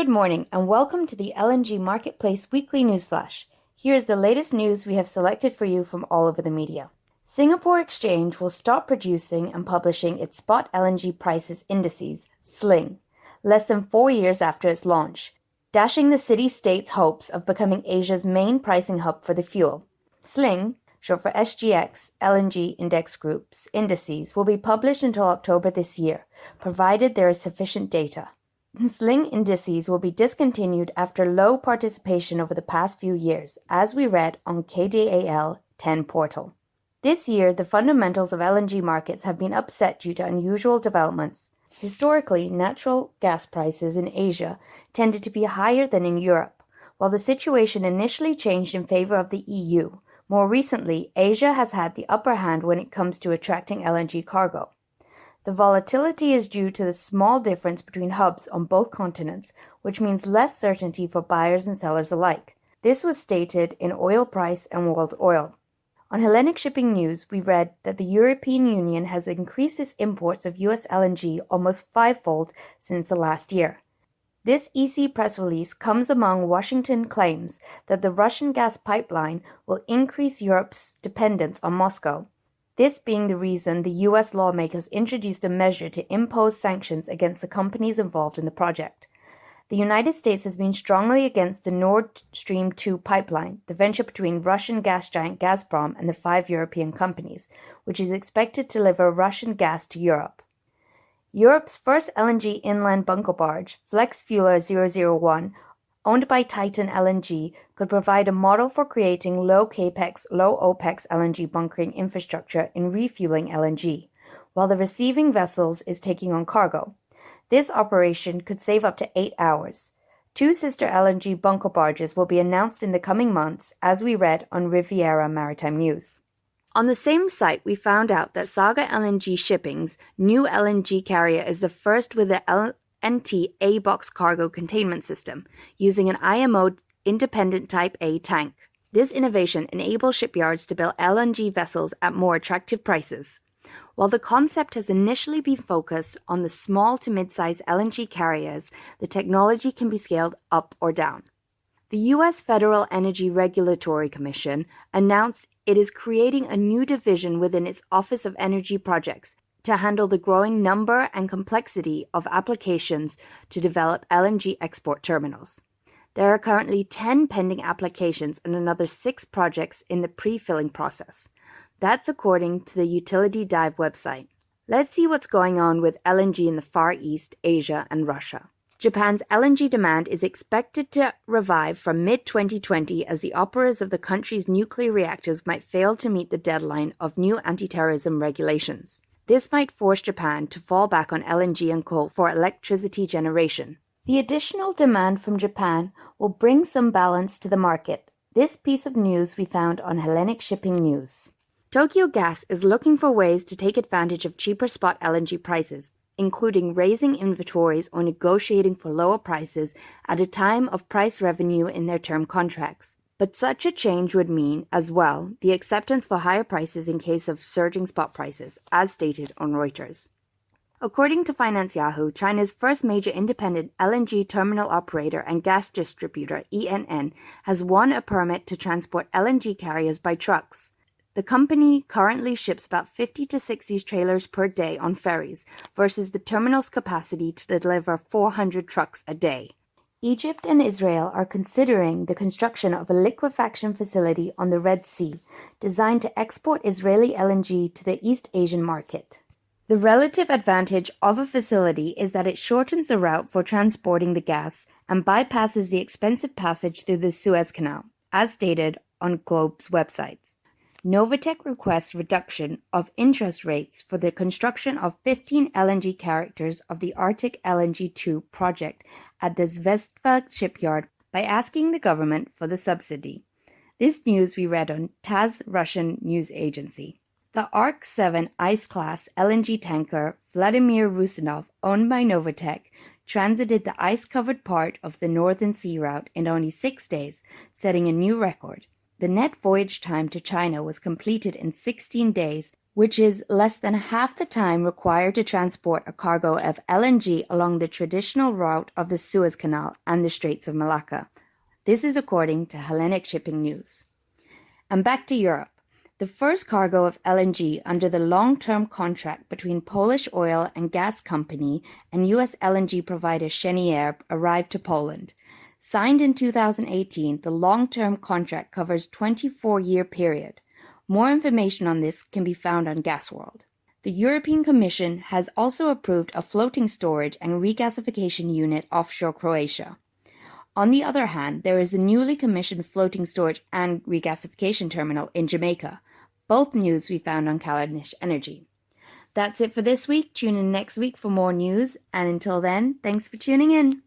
Good morning and welcome to the LNG Marketplace Weekly News Flash. Here is the latest news we have selected for you from all over the media. Singapore Exchange will stop producing and publishing its spot LNG prices indices, SLING, less than 4 years after its launch, dashing the city-state's hopes of becoming Asia's main pricing hub for the fuel. SLING, short for SGX, LNG Index Group's indices, will be published until October this year, provided there is sufficient data. SLING indices will be discontinued after low participation over the past few years, as we read on KDAL 10 portal. This year, the fundamentals of LNG markets have been upset due to unusual developments. Historically, natural gas prices in Asia tended to be higher than in Europe. While the situation initially changed in favor of the EU, more recently, Asia has had the upper hand when it comes to attracting LNG cargo. The volatility is due to the small difference between hubs on both continents, which means less certainty for buyers and sellers alike. This was stated in Oil Price and World Oil. On Hellenic Shipping News, we read that the European Union has increased its imports of US LNG almost fivefold since the last year. This EC press release comes among Washington claims that the Russian gas pipeline will increase Europe's dependence on Moscow. This being the reason the US lawmakers introduced a measure to impose sanctions against the companies involved in the project. The United States has been strongly against the Nord Stream 2 pipeline, the venture between Russian gas giant Gazprom and the 5 European companies, which is expected to deliver Russian gas to Europe. Europe's first LNG inland bunker barge, Flex Fueler 001, owned by Titan LNG, could provide a model for creating low-capex, low-opex LNG bunkering infrastructure in refueling LNG, while the receiving vessels is taking on cargo. This operation could save up to 8 hours. 2 sister LNG bunker barges will be announced in the coming months, as we read on Riviera Maritime News. On the same site, we found out that Saga LNG Shipping's new LNG carrier is the first with a LNT A-box cargo containment system, using an IMO independent Type A tank. This innovation enables shipyards to build LNG vessels at more attractive prices. While the concept has initially been focused on the small to mid-size LNG carriers, the technology can be scaled up or down. The U.S. Federal Energy Regulatory Commission announced it is creating a new division within its Office of Energy Projects to handle the growing number and complexity of applications to develop LNG export terminals. There are currently 10 pending applications and another 6 projects in the pre-filling process. That's according to the Utility Dive website. Let's see what's going on with LNG in the Far East, Asia, and Russia. Japan's LNG demand is expected to revive from mid-2020 as the operators of the country's nuclear reactors might fail to meet the deadline of new anti-terrorism regulations. This might force Japan to fall back on LNG and coal for electricity generation. The additional demand from Japan will bring some balance to the market. This piece of news we found on Hellenic Shipping News. Tokyo Gas is looking for ways to take advantage of cheaper spot LNG prices, including raising inventories or negotiating for lower prices at a time of price revenue in their term contracts. But such a change would mean, as well, the acceptance for higher prices in case of surging spot prices, as stated on Reuters. According to Finance Yahoo, China's first major independent LNG terminal operator and gas distributor, ENN, has won a permit to transport LNG carriers by trucks. The company currently ships about 50 to 60 trailers per day on ferries, versus the terminal's capacity to deliver 400 trucks a day. Egypt and Israel are considering the construction of a liquefaction facility on the Red Sea, designed to export Israeli LNG to the East Asian market. The relative advantage of a facility is that it shortens the route for transporting the gas and bypasses the expensive passage through the Suez Canal, as stated on Globe's website. Novatek requests reduction of interest rates for the construction of 15 LNG carriers of the Arctic LNG 2 project at the Zvezda shipyard by asking the government for the subsidy. This news we read on TASS Russian news agency. The Arc-7 ice-class LNG tanker Vladimir Rusinov, owned by Novatek, transited the ice-covered part of the Northern Sea route in only 6 days, setting a new record. The net voyage time to China was completed in 16 days, which is less than half the time required to transport a cargo of LNG along the traditional route of the Suez Canal and the Straits of Malacca. This is according to Hellenic Shipping News. And back to Europe. The first cargo of LNG under the long-term contract between Polish oil and gas company and U.S. LNG provider Cheniere arrived to Poland. Signed in 2018, the long-term contract covers a 24-year period. More information on this can be found on GasWorld. The European Commission has also approved a floating storage and regasification unit offshore Croatia. On the other hand, there is a newly commissioned floating storage and regasification terminal in Jamaica. Both news we found on Kallanish Energy. That's it for this week. Tune in next week for more news. And until then, thanks for tuning in.